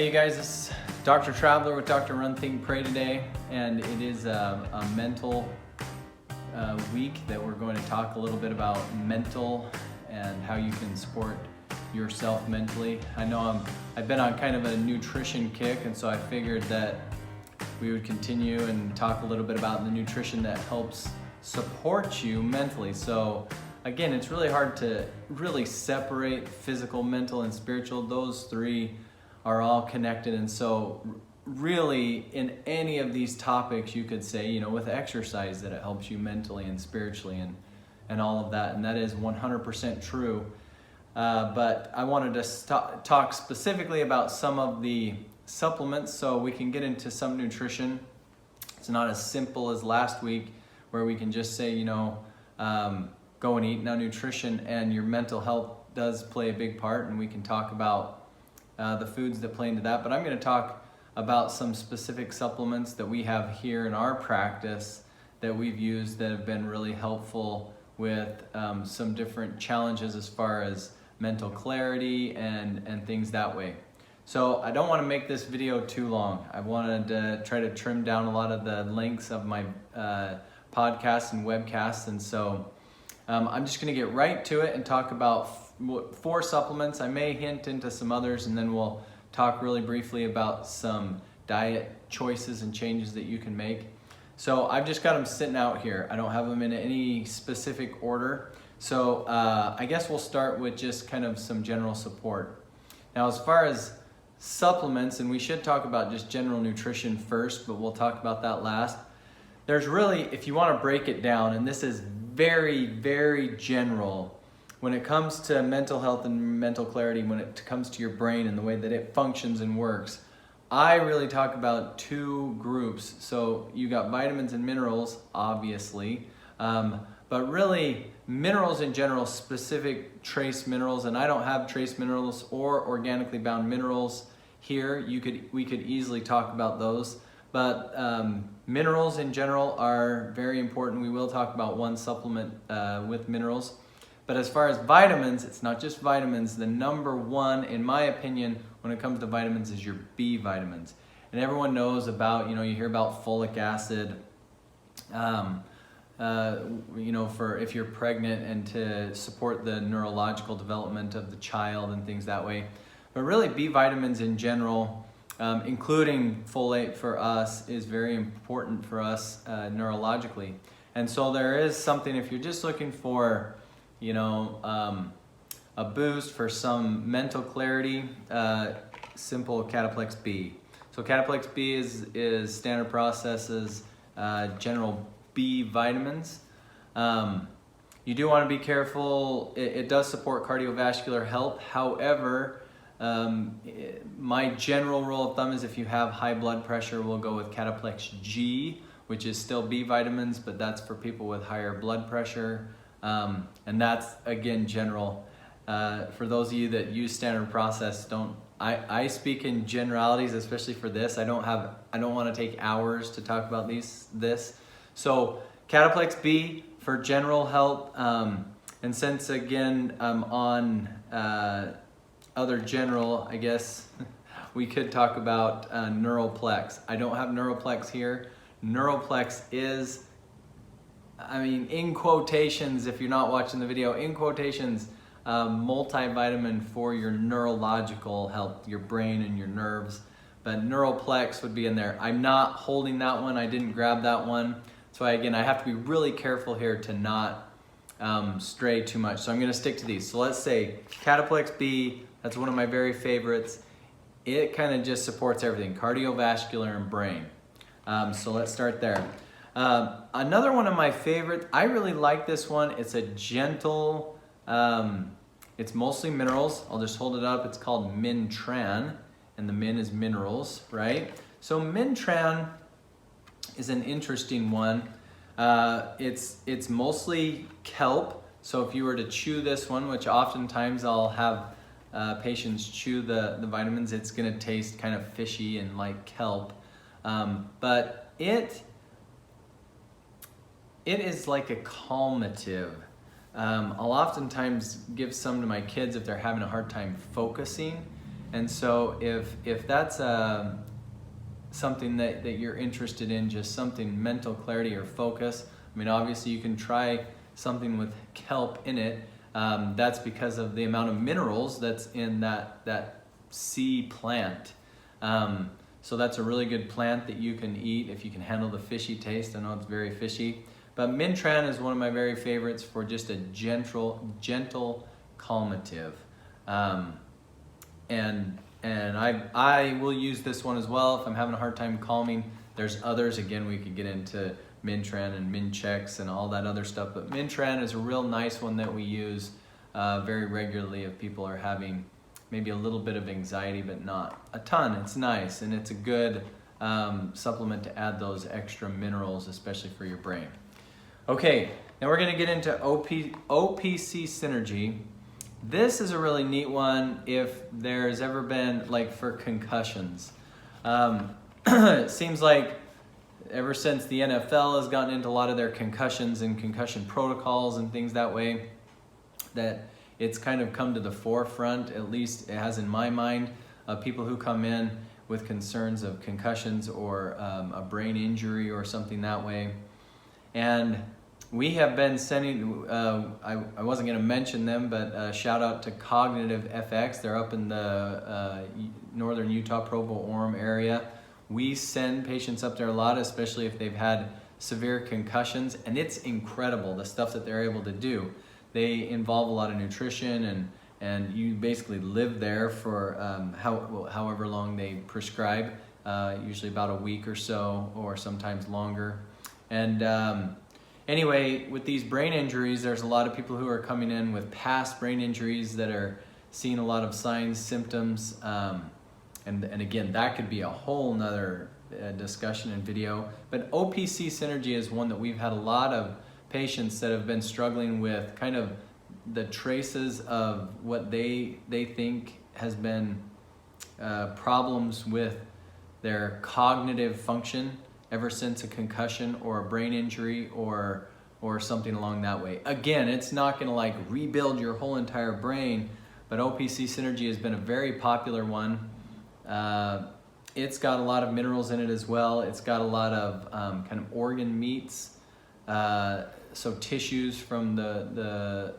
Hey you guys, this is Dr. Traveler with Dr. Run, Think, Pray today, and it is a mental week that we're going to talk a little bit about mental and how you can support yourself mentally. I know I've been on kind of a nutrition kick, and so I figured that we would continue and talk a little bit about the nutrition that helps support you mentally. So again, it's really hard to really separate physical, mental, and spiritual. Those three are all connected, and so really in any of these topics you could say, with exercise, that it helps you mentally and spiritually and all of that, and that is 100% true. But I wanted to talk specifically about some of the supplements so we can get into some nutrition. It's not as simple as last week where we can just say, go and eat. Now nutrition and your mental health does play a big part, and we can talk about the foods that play into that, but I'm going to talk about some specific supplements that we have here in our practice that we've used that have been really helpful with some different challenges as far as mental clarity and things that way. So I don't want to make this video too long. I wanted to try to trim down a lot of the lengths of my podcasts and webcasts, and so I'm just going to get right to it and talk about 4 supplements. I may hint into some others, and then we'll talk really briefly about some diet choices and changes that you can make. So I've just got them sitting out here. I don't have them in any specific order. So I guess we'll start with just kind of some general support. Now, as far as supplements, and we should talk about just general nutrition first, but we'll talk about that last. There's really, if you want to break it down, and this is very, very general, when it comes to mental health and mental clarity, when it comes to your brain and the way that it functions and works, I really talk about 2 groups. So you got vitamins and minerals, obviously, but really minerals in general, specific trace minerals, and I don't have trace minerals or organically bound minerals here. We could easily talk about those, but minerals in general are very important. We will talk about one supplement with minerals. But as far as vitamins, it's not just vitamins. The number one, in my opinion, when it comes to vitamins is your B vitamins. And everyone knows about, you hear about folic acid, for if you're pregnant and to support the neurological development of the child and things that way. But really B vitamins in general, including folate for us, is very important for us neurologically. And so there is something, if you're just looking for a boost for some mental clarity, simple Cataplexy B. So Cataplexy B is Standard Process's general B vitamins. You do want to be careful. It does support cardiovascular health. However, my general rule of thumb is if you have high blood pressure, we'll go with Cataplexy G, which is still B vitamins, but that's for people with higher blood pressure. And that's, again, general. For those of you that use Standard Process, I speak in generalities, especially for this. I don't want to take hours to talk about this. So Cataplexy B for general health, and since again I'm on other general, I guess we could talk about Neuroplex. I don't have Neuroplex here. Neuroplex is, in quotations, if you're not watching the video, in quotations, multivitamin for your neurological health, your brain and your nerves. But Neuroplex would be in there. I'm not holding that one. I didn't grab that one. So again, I have to be really careful here to not stray too much. So I'm going to stick to these. So let's say Cataplexy B, that's one of my very favorites. It kind of just supports everything, cardiovascular and brain. So let's start there. Another one of my favorites, I really like this one. It's a gentle, it's mostly minerals. I'll just hold it up. It's called Minh Tran, and the Minh is minerals, right? So Minh Tran is an interesting one. It's mostly kelp. So if you were to chew this one, which oftentimes I'll have patients chew the vitamins, it's gonna taste kind of fishy and like kelp. But it is like a calmative. I'll oftentimes give some to my kids if they're having a hard time focusing, And so if that's something that you're interested in, just something mental clarity or focus, I mean, obviously you can try something with kelp in it. That's because of the amount of minerals that's in that sea plant. So that's a really good plant that you can eat if you can handle the fishy taste. I know it's very fishy. But Minh Tran is one of my very favorites for just a gentle calmative. And I will use this one as well if I'm having a hard time calming. There's others, again, we could get into Minh Tran and Minh Chex and all that other stuff, but Minh Tran is a real nice one that we use very regularly if people are having maybe a little bit of anxiety, but not a ton. It's nice, and it's a good supplement to add those extra minerals, especially for your brain. Okay, now we're gonna get into OPC Synergy. This is a really neat one if there's ever been, like, for concussions. It seems like ever since the NFL has gotten into a lot of their concussions and concussion protocols and things that way, that it's kind of come to the forefront, at least it has in my mind, of people who come in with concerns of concussions or a brain injury or something that way. And we have been sending, I wasn't going to mention them, but shout out to Cognitive FX. They're up in the northern Utah, Provo-Orem area. We send patients up there a lot, especially if they've had severe concussions, and it's incredible the stuff that they're able to do. They involve a lot of nutrition, and you basically live there for however long they prescribe, usually about a week or so, or sometimes longer. And anyway, with these brain injuries, there's a lot of people who are coming in with past brain injuries that are seeing a lot of signs, symptoms, and again, that could be a whole nother discussion and video. But OPC Synergy is one that we've had a lot of patients that have been struggling with kind of the traces of what they think has been problems with their cognitive function ever since a concussion or a brain injury or something along that way. Again, it's not going to like rebuild your whole entire brain, but OPC Synergy has been a very popular one. It's got a lot of minerals in it as well. It's got a lot of kind of organ meats, so tissues from the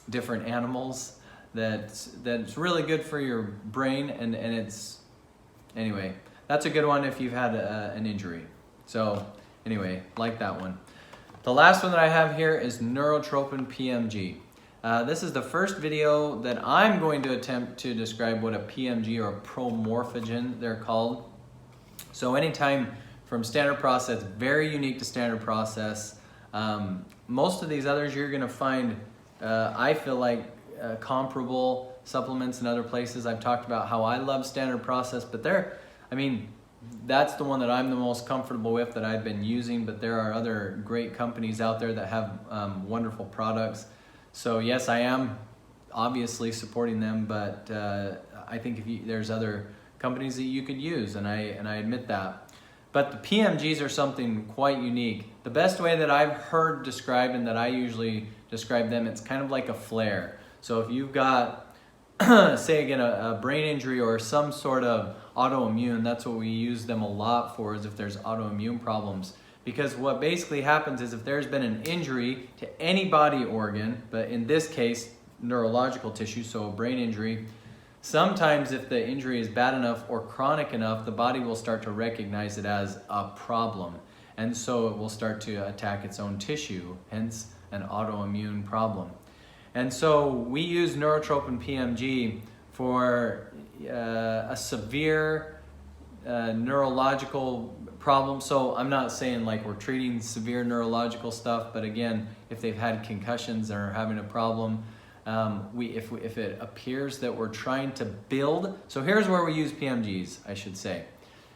different animals that's really good for your brain, and it's, anyway, that's a good one if you've had an injury. So anyway, like that one. The last one that I have here is Neurotrophins PMG. This is the first video that I'm going to attempt to describe what a PMG or a promorphogen they're called. So anytime from standard process, very unique to standard process. Most of these others you're going to find, I feel like, comparable supplements in other places. I've talked about how I love standard process, but that's the one that I'm the most comfortable with that I've been using, but there are other great companies out there that have wonderful products. So yes, I am obviously supporting them, but I think there's other companies that you could use, and I admit that. But the PMGs are something quite unique. The best way that I've heard described and that I usually describe them, it's kind of like a flare. So if you've got, say again, a brain injury or some sort of autoimmune, that's what we use them a lot for, is if there's autoimmune problems. Because what basically happens is if there's been an injury to any body organ, but in this case, neurological tissue, so a brain injury, sometimes if the injury is bad enough or chronic enough, the body will start to recognize it as a problem. And so it will start to attack its own tissue, hence an autoimmune problem. And so we use Neurotrophins PMG for a severe neurological problem. So I'm not saying like we're treating severe neurological stuff, but again, if they've had concussions and are having a problem, if it appears that we're trying to build, so here's where we use PMGs, I should say.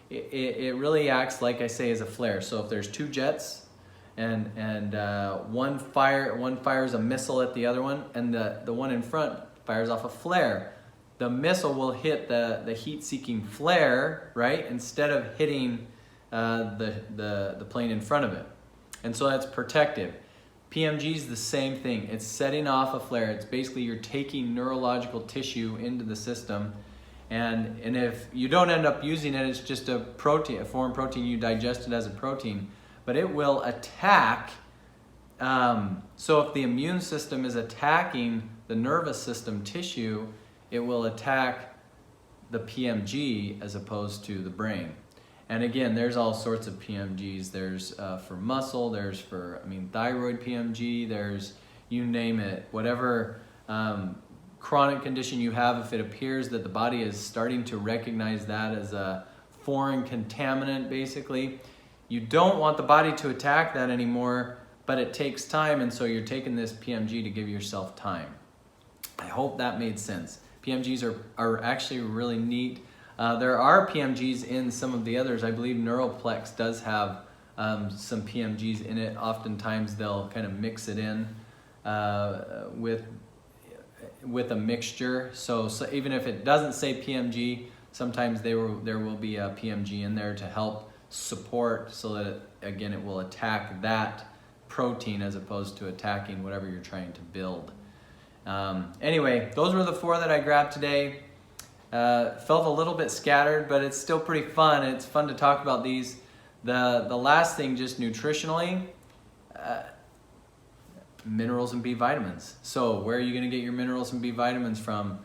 It really acts, like I say, as a flare. So if there's two jets and one fires a missile at the other one, and the one in front fires off a flare, the missile will hit the heat-seeking flare, right, instead of hitting the plane in front of it. And so that's protective. PMG is the same thing. It's setting off a flare. It's basically you're taking neurological tissue into the system, and if you don't end up using it, it's just a protein, a foreign protein. You digest it as a protein, but it will attack. So if the immune system is attacking the nervous system tissue, it will attack the PMG as opposed to the brain. And again, there's all sorts of PMGs. There's for muscle, there's for, thyroid PMG, there's, you name it. Whatever chronic condition you have, if it appears that the body is starting to recognize that as a foreign contaminant, basically, you don't want the body to attack that anymore, but it takes time, and so you're taking this PMG to give yourself time. I hope that made sense. PMGs are actually really neat. There are PMGs in some of the others. I believe Neuroplex does have some PMGs in it. Oftentimes they'll kind of mix it in with a mixture. So even if it doesn't say PMG, sometimes there will be a PMG in there to help support, so that again it will attack that protein as opposed to attacking whatever you're trying to build. Anyway, those were the 4 that I grabbed today. Felt a little bit scattered, but it's still pretty fun. It's fun to talk about these. The last thing, just nutritionally, minerals and B vitamins. So where are you going to get your minerals and B vitamins from?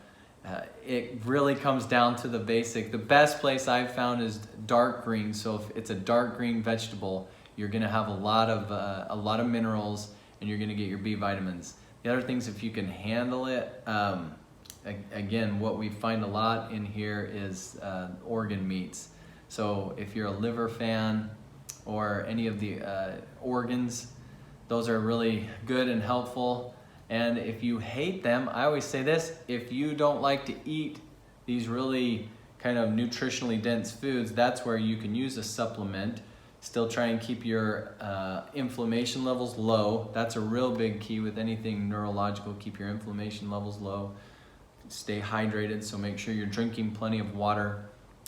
It really comes down to the basic. The best place I've found is dark green. So if it's a dark green vegetable, you're going to have a lot of minerals, and you're going to get your B vitamins. The other things, if you can handle it, again, what we find a lot in here is organ meats. So if you're a liver fan or any of the organs, those are really good and helpful. And if you hate them, I always say this, if you don't like to eat these really kind of nutritionally dense foods, that's where you can use a supplement. Still try and keep your inflammation levels low. That's a real big key with anything neurological. Keep your inflammation levels low. Stay hydrated, so make sure you're drinking plenty of water.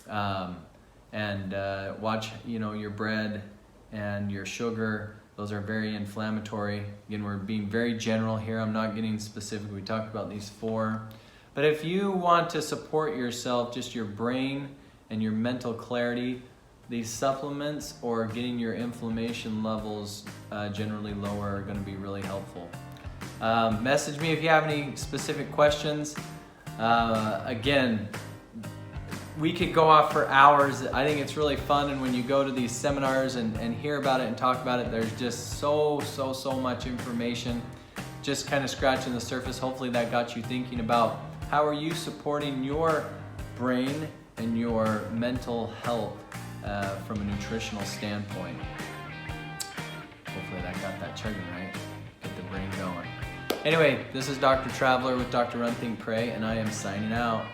And watch, your bread and your sugar. Those are very inflammatory. Again, we're being very general here. I'm not getting specific. We talked about these 4. But if you want to support yourself, just your brain and your mental clarity, these supplements or getting your inflammation levels generally lower are going to be really helpful. Message me if you have any specific questions. Again, we could go off for hours. I think it's really fun, and when you go to these seminars and hear about it and talk about it, there's just so much information. Just kind of scratching the surface. Hopefully that got you thinking about how are you supporting your brain and your mental health from a nutritional standpoint. Hopefully that got that chugging right. Get the brain going. Anyway, this is Dr. Traveler with Dr. Run, Think, Pray, and I am signing out.